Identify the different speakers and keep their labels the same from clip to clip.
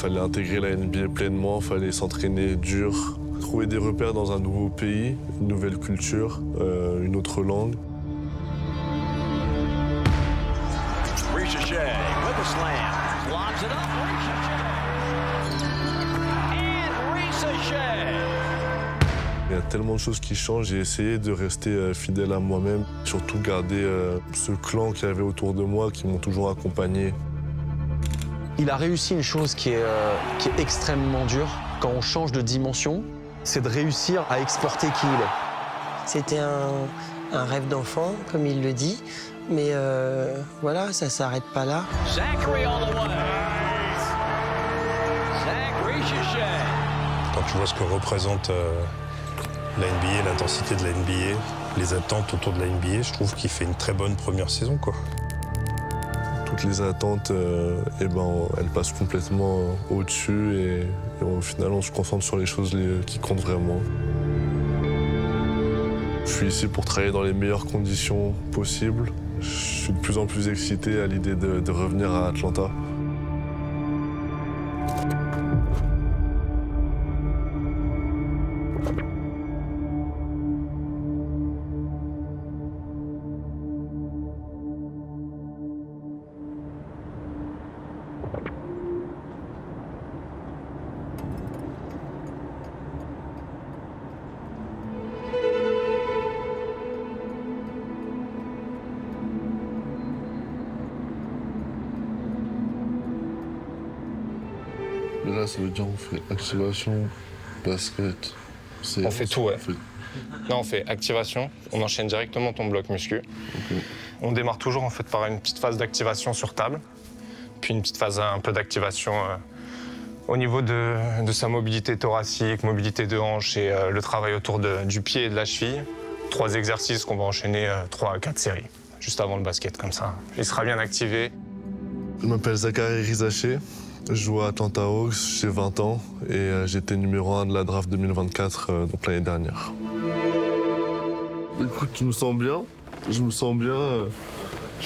Speaker 1: fallait intégrer la NBA pleinement, il fallait s'entraîner dur, trouver des repères dans un nouveau pays, une nouvelle culture, une autre langue.
Speaker 2: Ricochet with a slam. Lobs it up. Ricochet.
Speaker 1: Il y a tellement de choses qui changent. J'ai essayé de rester fidèle à moi-même, surtout garder ce clan qu'il y avait autour de moi, qui m'ont toujours accompagné.
Speaker 3: Il a réussi une chose qui est extrêmement dure quand on change de dimension, c'est de réussir à exporter qui il est.
Speaker 4: C'était un rêve d'enfant, comme il le dit, mais voilà, ça s'arrête pas là.
Speaker 2: Zachary all the way. Zach Ricochet.
Speaker 5: Quand tu vois ce que représente la NBA, l'intensité de la NBA, les attentes autour de la NBA, je trouve qu'il fait une très bonne première saison, quoi.
Speaker 1: Toutes les attentes, elles passent complètement au-dessus et au final, on se concentre sur les choses qui comptent vraiment. Je suis ici pour travailler dans les meilleures conditions possibles. Je suis de plus en plus excité à l'idée de revenir à Atlanta. Là, ça veut dire on fait activation, basket.
Speaker 6: On fait tout, ouais. Non, on fait activation, on enchaîne directement ton bloc muscu.
Speaker 1: Okay.
Speaker 6: On démarre toujours en fait par une petite phase d'activation sur table, puis une petite phase un peu d'activation au niveau de sa mobilité thoracique, mobilité de hanche et le travail autour du pied et de la cheville. 3 exercices qu'on va enchaîner 3 à 4 séries, juste avant le basket, comme ça. Il sera bien activé.
Speaker 1: Je m'appelle Zachary Rizaché. Je joue à Atlanta Hawks, j'ai 20 ans et j'étais numéro 1 de la draft 2024, donc l'année dernière. Écoute, je me sens bien, j'ai eu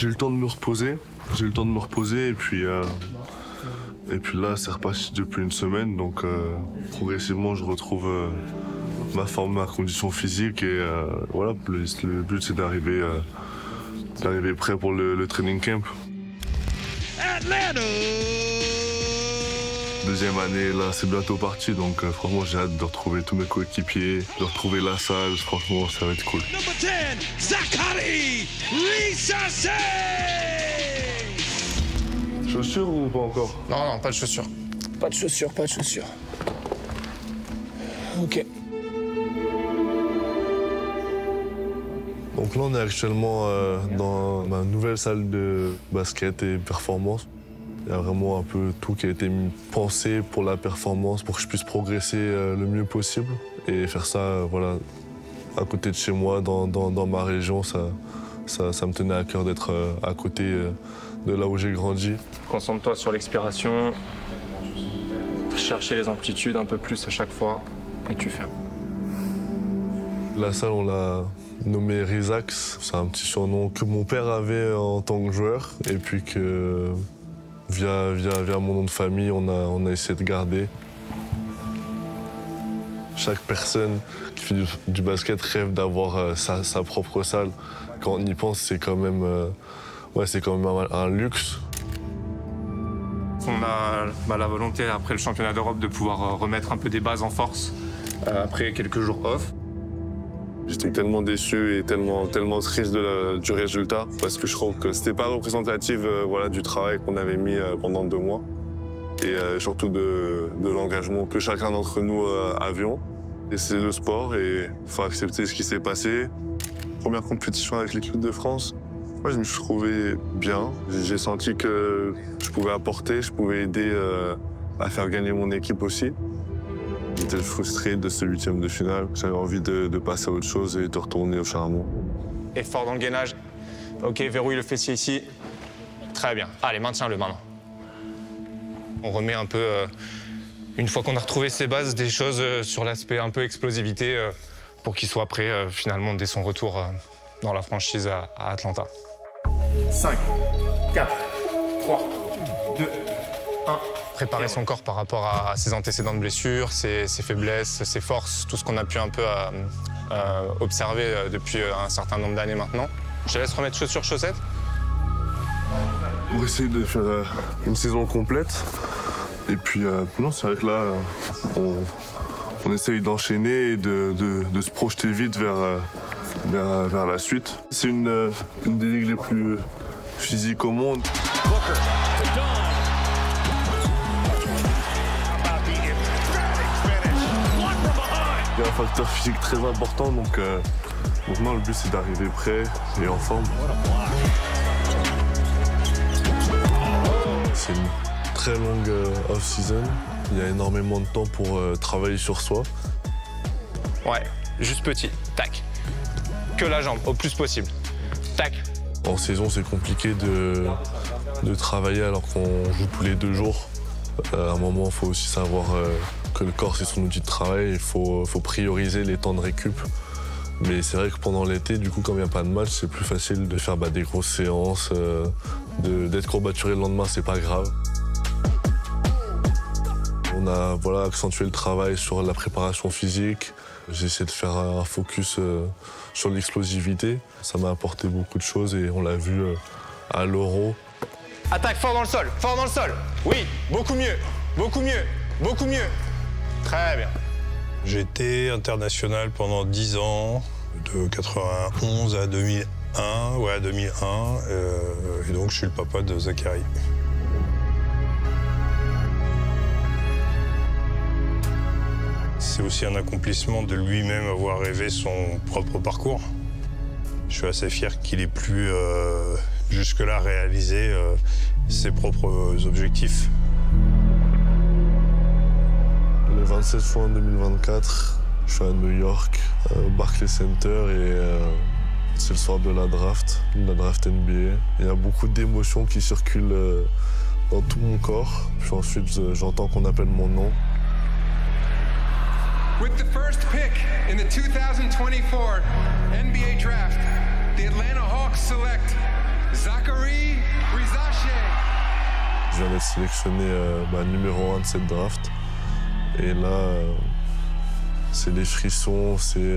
Speaker 1: le temps de me reposer, et puis là, c'est reparti depuis une semaine, donc progressivement, je retrouve ma forme, ma condition physique et voilà, le but c'est d'arriver prêt pour le training camp.
Speaker 2: Atlanta.
Speaker 1: Deuxième année, là, c'est bientôt parti, donc franchement, j'ai hâte de retrouver tous mes coéquipiers, de retrouver la salle, franchement, ça va être cool.
Speaker 2: Number 10, Zachary Ricochet.
Speaker 1: Chaussures ou pas encore?
Speaker 6: Non, pas de chaussures.
Speaker 3: Pas de chaussures, pas de chaussures. Ok.
Speaker 1: Donc là, on est actuellement dans ma nouvelle salle de basket et performance. Il y a vraiment un peu tout qui a été pensé pour la performance, pour que je puisse progresser le mieux possible. Et faire ça, voilà, à côté de chez moi, dans ma région, ça me tenait à cœur d'être à côté de là où j'ai grandi.
Speaker 6: Concentre-toi sur l'expiration, chercher les amplitudes un peu plus à chaque fois, et tu fais.
Speaker 1: La salle, on l'a nommée Rizax. C'est un petit surnom que mon père avait en tant que joueur, et puis que via mon nom de famille, on a essayé de garder. Chaque personne qui fait du basket rêve d'avoir sa propre salle. Quand on y pense, c'est quand même, un luxe.
Speaker 6: On a la volonté, après le championnat d'Europe, de pouvoir remettre un peu des bases en force après quelques jours off.
Speaker 1: J'étais tellement déçu et tellement triste du résultat parce que je trouve que c'était pas représentatif du travail qu'on avait mis pendant 2 mois et surtout de l'engagement que chacun d'entre nous avions. Et c'est le sport et il faut accepter ce qui s'est passé. Première compétition avec l'équipe de France, moi je me suis trouvé bien. J'ai senti que je pouvais apporter, je pouvais aider à faire gagner mon équipe aussi. J'étais frustré de ce 8e de finale. J'avais envie de passer à autre chose et de retourner au Charbon.
Speaker 6: Effort dans le gainage. OK, verrouille le fessier ici. Très bien. Allez, maintiens-le maintenant. On remet un peu, une fois qu'on a retrouvé ses bases, des choses sur l'aspect un peu explosivité pour qu'il soit prêt finalement dès son retour dans la franchise à Atlanta.
Speaker 7: 5, 4, 3, 2, 1.
Speaker 6: préparer son corps par rapport à ses antécédents de blessures, ses faiblesses, ses forces, tout ce qu'on a pu un peu observer depuis un certain nombre d'années maintenant. Je te laisse remettre chaussures, chaussettes.
Speaker 1: Pour essayer de faire une saison complète. Et puis, non, c'est vrai que là, on essaye d'enchaîner et de se projeter vite vers la suite. C'est une des ligues les plus physiques au monde. Il y a un facteur physique très important, donc maintenant le but c'est d'arriver prêt et en forme. C'est une très longue off-season. Il y a énormément de temps pour travailler sur soi.
Speaker 6: Ouais, juste petit, tac. Que la jambe, au plus possible. Tac.
Speaker 1: En saison, c'est compliqué de travailler alors qu'on joue tous les 2 jours. À un moment, il faut aussi savoir que le corps, c'est son outil de travail. Il faut prioriser les temps de récup. Mais c'est vrai que pendant l'été, du coup, comme il n'y a pas de match, c'est plus facile de faire des grosses séances, d'être courbaturé le lendemain, c'est pas grave. On a accentué le travail sur la préparation physique. J'ai essayé de faire un focus sur l'explosivité. Ça m'a apporté beaucoup de choses et on l'a vu à l'Euro.
Speaker 6: Attaque fort dans le sol, fort dans le sol. Oui, beaucoup mieux, beaucoup mieux, beaucoup mieux. Très bien.
Speaker 5: J'ai été international pendant 10 ans, de 91 à 2001, ouais, 2001, et donc je suis le papa de Zachary. C'est aussi un accomplissement de lui-même avoir rêvé son propre parcours. Je suis assez fier qu'il ait pu jusque-là réaliser ses propres objectifs.
Speaker 1: Le 27 juin 2024, je suis à New York, au Barclays Center, et c'est le soir de la draft NBA. Il y a beaucoup d'émotions qui circulent dans tout mon corps. Puis ensuite, j'entends qu'on appelle mon nom.
Speaker 7: With the first pick in the 2024 NBA Draft, the Atlanta Hawks select Zachary Risache.
Speaker 1: Je viens d'être sélectionné numéro 1 de cette draft. Et là, c'est les frissons, c'est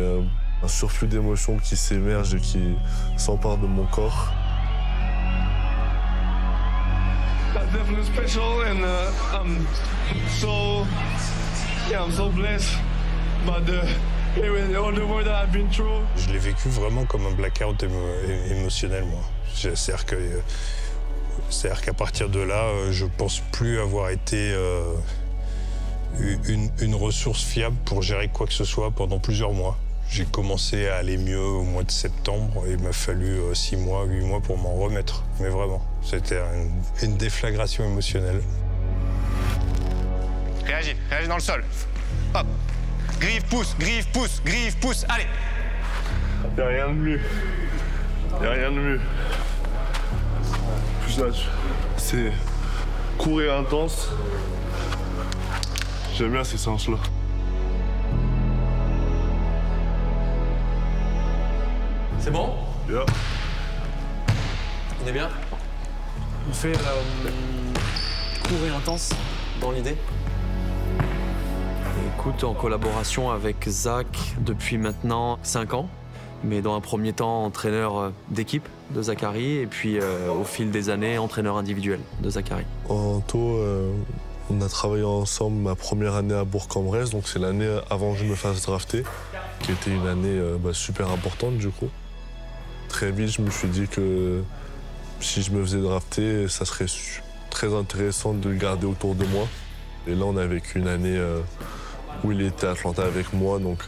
Speaker 1: un surflux d'émotions qui s'émerge et qui s'empare de mon corps.
Speaker 8: That's definitely special, and I'm so blessed.
Speaker 5: Je l'ai vécu vraiment comme un blackout émotionnel, moi. C'est-à-dire qu'à partir de là, je pense plus avoir été une ressource fiable pour gérer quoi que ce soit pendant plusieurs mois. J'ai commencé à aller mieux au mois de septembre et il m'a fallu 6 mois, 8 mois pour m'en remettre. Mais vraiment, c'était une déflagration émotionnelle.
Speaker 6: Réagis dans le sol. Hop. Grive, pousse, allez.
Speaker 1: Il n'y a rien de mieux. C'est court et intense. J'aime bien ces séances-là.
Speaker 3: C'est bon?
Speaker 1: Yeah.
Speaker 3: On est bien? On fait court et intense dans l'idée. Écoute, en collaboration avec Zach depuis maintenant 5 ans, mais dans un premier temps entraîneur d'équipe de Zachary et puis au fil des années entraîneur individuel de Zachary.
Speaker 1: En tout, on a travaillé ensemble ma première année à Bourg-en-Bresse, donc c'est l'année avant que je me fasse drafter, qui était une année super importante du coup. Très vite, je me suis dit que si je me faisais drafter, ça serait très intéressant de le garder autour de moi. Et là, on a vécu une année où il était à Atlanta avec moi, donc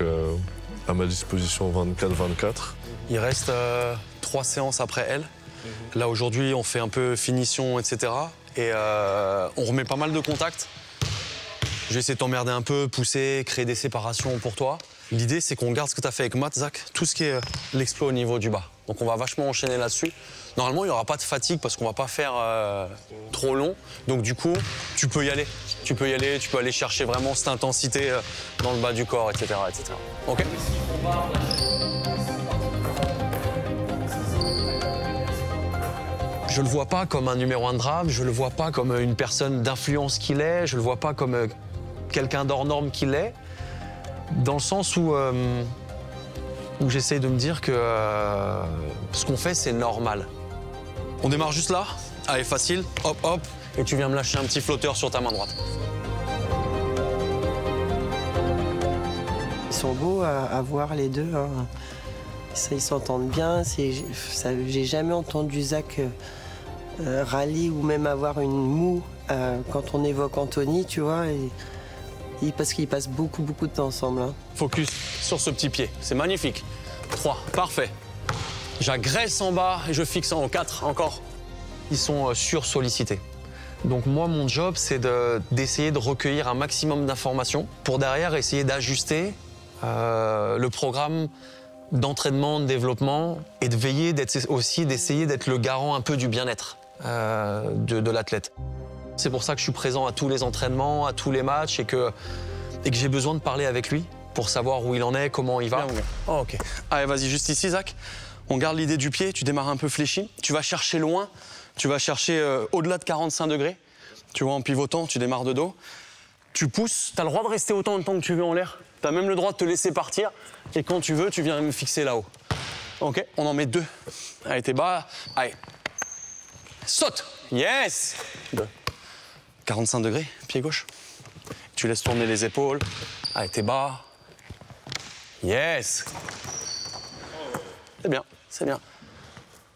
Speaker 1: à ma disposition 24-24.
Speaker 3: Il reste 3 séances après elle. Là, aujourd'hui, on fait un peu finition, etc. Et on remet pas mal de contacts. Je vais essayer de t'emmerder un peu, pousser, créer des séparations pour toi. L'idée, c'est qu'on garde ce que tu as fait avec Matt, Zach, tout ce qui est l'exploit au niveau du bas. Donc on va vachement enchaîner là-dessus. Normalement, il n'y aura pas de fatigue parce qu'on va pas faire trop long. Donc du coup, tu peux y aller. Tu peux aller chercher vraiment cette intensité dans le bas du corps, etc. etc. OK ? Je Je le vois pas comme un numéro 1 de draft, je le vois pas comme une personne d'influence qu'il est, je le vois pas comme quelqu'un d'hors norme qu'il est, dans le sens où j'essaye de me dire que ce qu'on fait, c'est normal. On démarre juste là, allez, facile, hop, hop, et tu viens me lâcher un petit flotteur sur ta main droite.
Speaker 4: Ils sont beaux à voir les deux. Hein. Ça, ils s'entendent bien. J'ai jamais entendu Zach râler ou même avoir une moue quand on évoque Anthony, tu vois. Parce qu'ils passent beaucoup de temps ensemble. Hein.
Speaker 3: Focus sur ce petit pied, c'est magnifique. 3, parfait. J'agresse en bas et je fixe en haut. 4, encore. Ils sont sursollicités. Donc moi, mon job, c'est d'essayer de recueillir un maximum d'informations pour derrière essayer d'ajuster le programme d'entraînement, de développement et de veiller d'essayer d'être le garant un peu du bien-être de l'athlète. C'est pour ça que je suis présent à tous les entraînements, à tous les matchs et que j'ai besoin de parler avec lui pour savoir où il en est, comment il va. Oh, ok. Allez, vas-y, juste ici, Zach. On garde l'idée du pied, tu démarres un peu fléchi. Tu vas chercher loin, tu vas chercher au-delà de 45 degrés. Tu vois, en pivotant, tu démarres de dos. Tu pousses, tu as le droit de rester autant de temps que tu veux en l'air. Tu as même le droit de te laisser partir. Et quand tu veux, tu viens me fixer là-haut. Ok, on en met 2. Allez, t'es bas. Allez. Saute. Yes. 2. 45 degrés, pied gauche. Tu laisses tourner les épaules. Allez, t'es bas. Yes. C'est bien, c'est bien.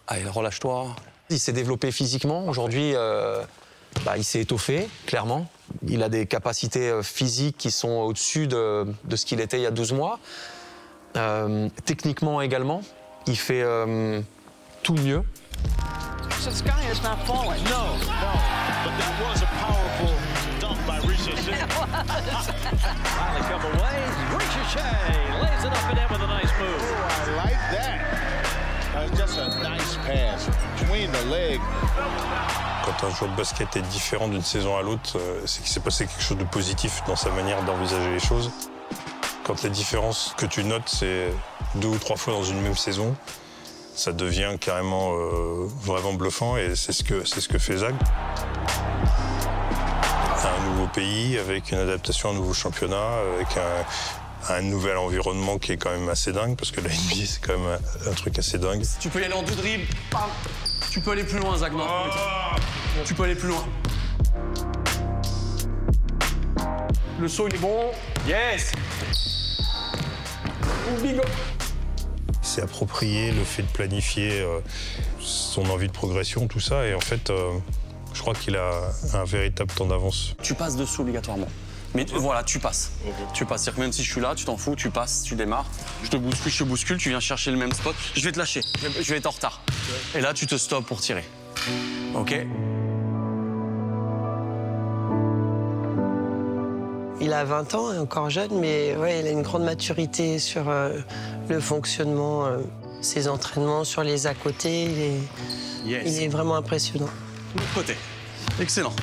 Speaker 3: Allez, relâche-toi. Il s'est développé physiquement. Aujourd'hui, il s'est étoffé, clairement. Il a des capacités physiques qui sont au-dessus de ce qu'il était il y a 12 mois. Techniquement également, il fait tout mieux.
Speaker 2: So the sky is not falling. No, but that was a powerful dunk by Ricochet. Finally come away. Ricochet lays it up and in with a nice move.
Speaker 9: Oh, I like that. That's just a nice pass between the legs.
Speaker 5: Quand un joueur de basket est différent d'une saison à l'autre, c'est qu'il s'est passé quelque chose de positif dans sa manière d'envisager les choses. Quand les différences que tu notes, c'est 2 ou 3 fois dans une même saison, ça devient carrément vraiment bluffant et c'est ce que fait Zach. Un nouveau pays, avec une adaptation à un nouveau championnat, avec un nouvel environnement qui est quand même assez dingue, parce que la NBA, c'est quand même un truc assez dingue.
Speaker 3: Tu peux y aller en 2 dribbles, bam. Tu peux aller plus loin, Zach. Non. Tu peux aller plus loin. Le saut, il est bon. Yes. Bigo.
Speaker 5: Il s'est approprié le fait de planifier son envie de progression, tout ça, et en fait, je crois qu'il a un véritable temps d'avance.
Speaker 3: Tu passes dessous obligatoirement. Mais voilà, tu passes. Tu passes. C'est-à-dire que même si je suis là, tu t'en fous, tu passes, tu démarres. Je te bouscule, tu viens chercher le même spot. Je vais te lâcher, je vais être en retard. Et là, tu te stops pour tirer. OK?
Speaker 4: Il a 20 ans, encore jeune, mais ouais, il a une grande maturité sur le fonctionnement, ses entraînements, sur les à côté. Il est vraiment impressionnant.
Speaker 3: De l'autre côté. Excellent.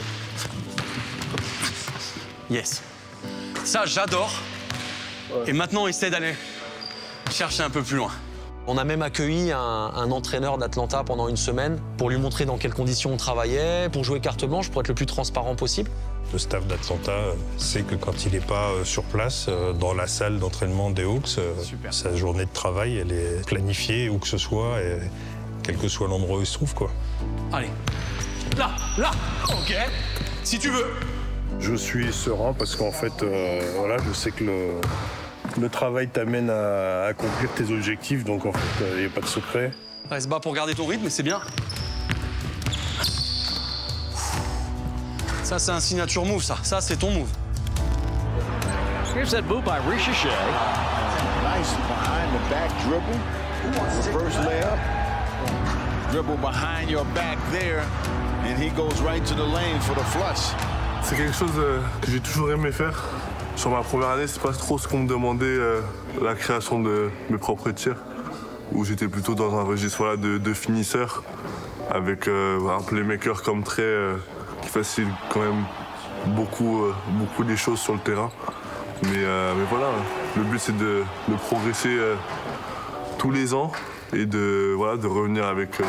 Speaker 3: Yes. Ça, j'adore. Et maintenant, essaie d'aller chercher un peu plus loin. On a même accueilli un entraîneur d'Atlanta pendant une semaine pour lui montrer dans quelles conditions on travaillait, pour jouer carte blanche, pour être le plus transparent possible.
Speaker 5: Le staff d'Atlanta sait que quand il n'est pas sur place, dans la salle d'entraînement des Hawks, sa journée de travail, elle est planifiée où que ce soit, et quel que soit l'endroit où il se trouve, quoi.
Speaker 3: Allez. Là. OK. Si tu veux.
Speaker 1: Je suis serein parce qu'en fait, voilà, je sais que le travail t'amène à accomplir tes objectifs, donc en fait, il n'y a pas de secret.
Speaker 3: Reste bas pour garder ton rythme, mais c'est bien. Ça, c'est un signature move, ça. Ça, c'est ton move.
Speaker 2: Here's that move by Ricochet.
Speaker 9: Nice behind the back dribble. Reverse layup. Dribble behind your back there, and he goes right to the lane for the flush.
Speaker 1: C'est quelque chose que j'ai toujours aimé faire. Sur ma première année, c'est pas trop ce qu'on me demandait, la création de mes propres tirs, où j'étais plutôt dans un registre de finisseur, avec un playmaker comme trait qui facilite quand même beaucoup les choses sur le terrain. Mais voilà, le but c'est de progresser tous les ans et de revenir avec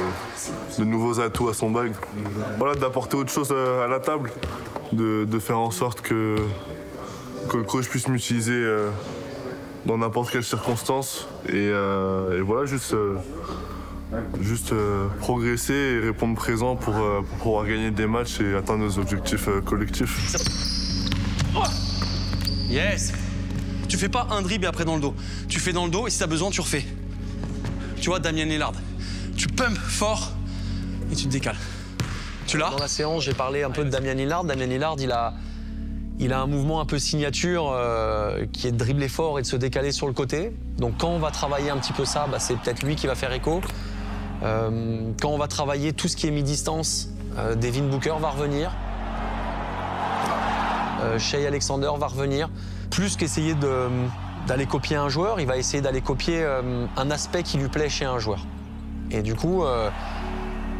Speaker 1: de nouveaux atouts à son bag. Voilà, d'apporter autre chose à la table, de faire en sorte que le coach puisse m'utiliser dans n'importe quelle circonstance. Et voilà, juste progresser et répondre présent pour pouvoir gagner des matchs et atteindre nos objectifs collectifs.
Speaker 3: Yes! Tu fais pas un dribble et après dans le dos. Tu fais dans le dos et si t'as besoin, tu refais. Tu vois, Damien Lillard. Tu pumpes fort et tu te décales. Tu l'as? Dans la séance, j'ai parlé un peu de Damien Lillard. Damien Lillard, il a un mouvement un peu signature qui est de dribbler fort et de se décaler sur le côté. Donc quand on va travailler un petit peu ça, bah, c'est peut-être lui qui va faire écho. Quand on va travailler tout ce qui est mi-distance, Devin Booker va revenir. Shai Alexander va revenir. Plus qu'essayer d'aller copier un joueur, il va essayer d'aller copier un aspect qui lui plaît chez un joueur. Et du coup,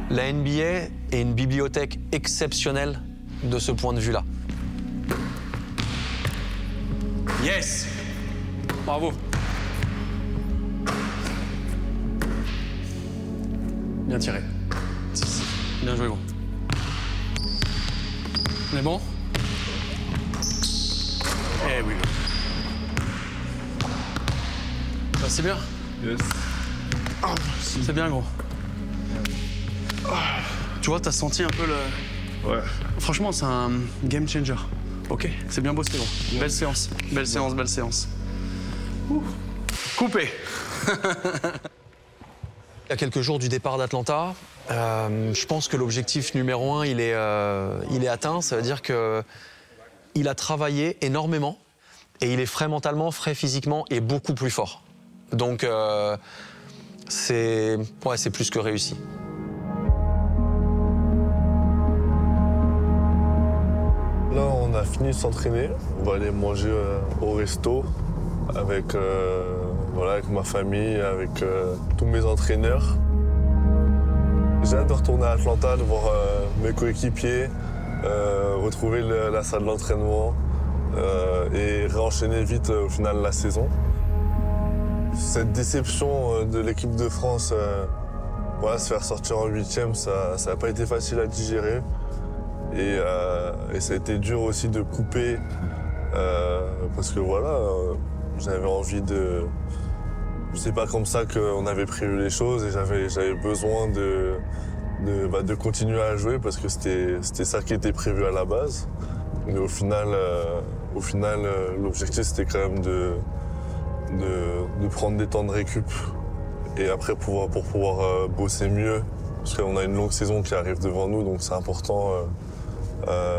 Speaker 3: la NBA est une bibliothèque exceptionnelle de ce point de vue-là. Yes! Bravo. Bien tiré. Bien joué, gros. On est bon? Eh oui. Bah, c'est bien.
Speaker 1: Yes.
Speaker 3: C'est bien, gros. Tu vois, t'as senti un peu le...
Speaker 1: Ouais.
Speaker 3: Franchement, c'est un game changer. Ok, c'est bien bossé, gros. Belle séance. Belle séance, belle séance. Ouh. Coupé. Il y a quelques jours du départ d'Atlanta, je pense que l'objectif numéro 1, il est atteint. Ça veut dire qu'il a travaillé énormément et il est frais mentalement, frais physiquement et beaucoup plus fort. Donc, c'est plus que réussi.
Speaker 1: Là, on a fini de s'entraîner. On va aller manger au resto avec ma famille, avec tous mes entraîneurs. J'ai hâte de retourner à Atlanta, de voir mes coéquipiers, retrouver la salle d'entraînement et réenchaîner vite au final la saison. Cette déception de l'équipe de France, se faire sortir en 8e, ça n'a pas été facile à digérer. Et ça a été dur aussi de couper parce que j'avais envie de... C'est pas comme ça qu'on avait prévu les choses et j'avais besoin de continuer à jouer parce que c'était ça qui était prévu à la base. Mais au final, l'objectif c'était quand même de prendre des temps de récup et après pour pouvoir bosser mieux parce qu'on a une longue saison qui arrive devant nous, donc c'est important.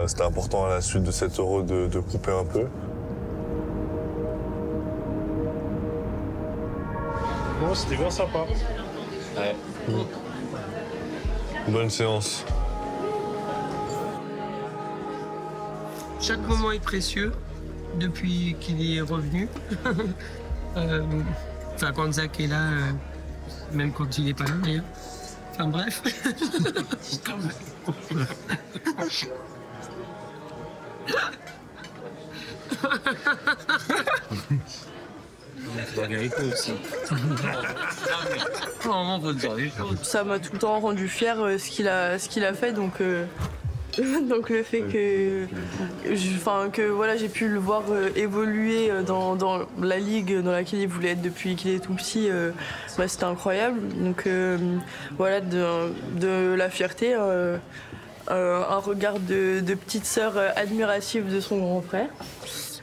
Speaker 1: C'était important à la suite de cet Euro de couper un peu.
Speaker 5: Bon, c'était bien sympa.
Speaker 1: Ouais. Bonne séance.
Speaker 4: Chaque moment est précieux depuis qu'il est revenu. Quand Zach est là, même quand il n'est pas là d'ailleurs. Enfin bref.
Speaker 10: Ça m'a tout le temps rendu fier ce qu'il a fait, donc le fait que j'ai pu le voir évoluer dans la ligue dans laquelle il voulait être depuis qu'il est tout petit, c'était incroyable. Donc de la fierté, un regard de petite sœur admirative de son grand frère.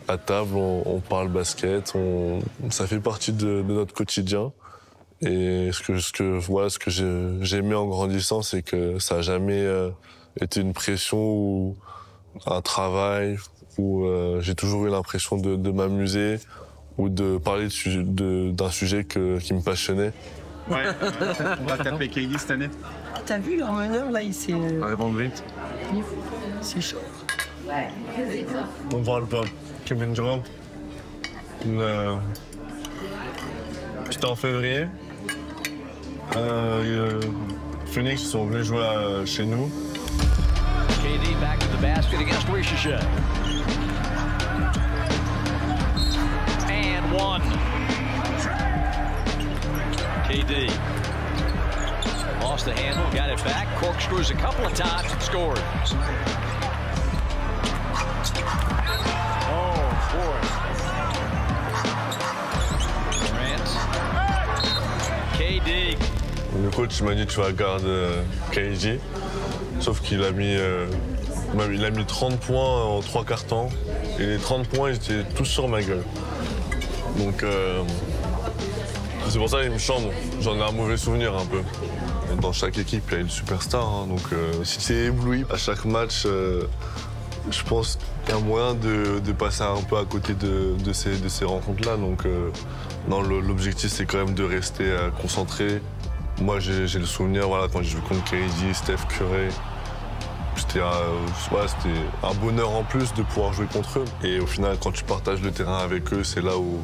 Speaker 1: À table, on parle basket, ça fait partie de notre quotidien. Et ce que j'ai aimé en grandissant, c'est que ça n'a jamais été une pression ou un travail, où j'ai toujours eu l'impression de m'amuser ou de parler d'un sujet qui me passionnait.
Speaker 11: Ouais, on va taper KD cette année.
Speaker 4: T'as vu leur meneur là, il s'est... C'est chaud.
Speaker 1: On parle pas. Kevin Durant. C'était en février. Phoenix sont venus jouer chez nous.
Speaker 2: KD back to the basket against Ricochet. And one. KD KD. Lost the handle, got it back, corkscrews a couple of times and scored. Oh, boy. Durant. KD.
Speaker 1: Le coach m'a dit tu vas garder KD, sauf qu'il a mis, il a mis 30 points en 3 quarts temps et les 30 points ils étaient tous sur ma gueule. Donc c'est pour ça qu'il me chambre, j'en ai un mauvais souvenir un peu. Dans chaque équipe il y a une superstar, hein, donc si tu es ébloui à chaque match, je pense qu'il y a moyen de passer un peu à côté de ces rencontres-là. Donc non, l'objectif c'est quand même de rester concentré. Moi, j'ai le souvenir, voilà, quand j'ai joué contre KD, Steph Curry, c'était un bonheur en plus de pouvoir jouer contre eux. Et au final, quand tu partages le terrain avec eux, c'est là où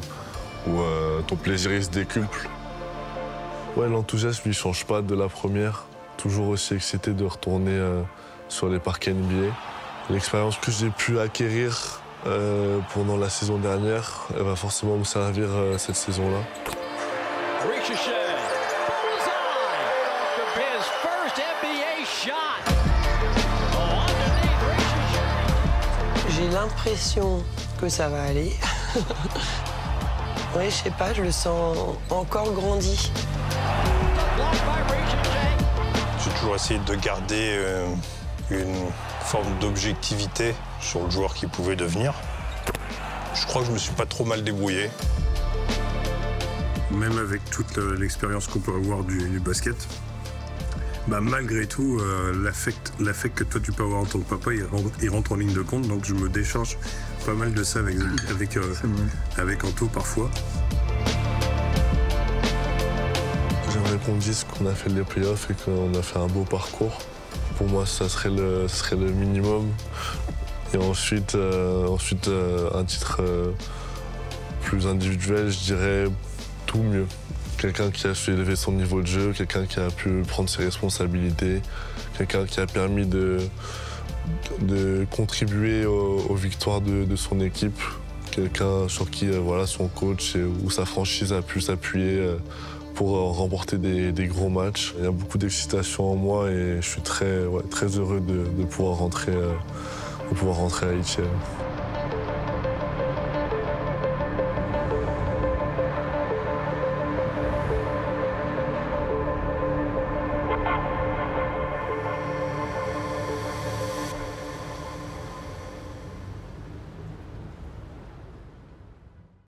Speaker 1: ton plaisir il se décuple. Ouais, l'enthousiasme, il ne change pas de la première. Toujours aussi excité de retourner sur les parquets NBA. L'expérience que j'ai pu acquérir pendant la saison dernière, elle va forcément me servir cette saison-là.
Speaker 4: J'ai l'impression que ça va aller. Oui, je sais pas, je le sens encore grandi.
Speaker 5: J'ai toujours essayé de garder une forme d'objectivité sur le joueur qui pouvait devenir. Je crois que je me suis pas trop mal débrouillé.
Speaker 12: Même avec toute l'expérience qu'on peut avoir du basket, bah, malgré tout, l'affect que toi tu peux avoir en tant que papa, il rentre en ligne de compte, donc je me décharge pas mal de ça avec Anto parfois.
Speaker 1: J'aimerais qu'on dise qu'on a fait les playoffs et qu'on a fait un beau parcours. Pour moi, ça serait le minimum. Et ensuite un titre plus individuel, je dirais tout mieux. Quelqu'un qui a su élever son niveau de jeu, quelqu'un qui a pu prendre ses responsabilités, quelqu'un qui a permis de contribuer aux victoires de son équipe, quelqu'un sur qui voilà, son coach ou sa franchise a pu s'appuyer pour remporter des gros matchs. Il y a beaucoup d'excitation en moi et je suis très heureux de pouvoir rentrer à Haïti.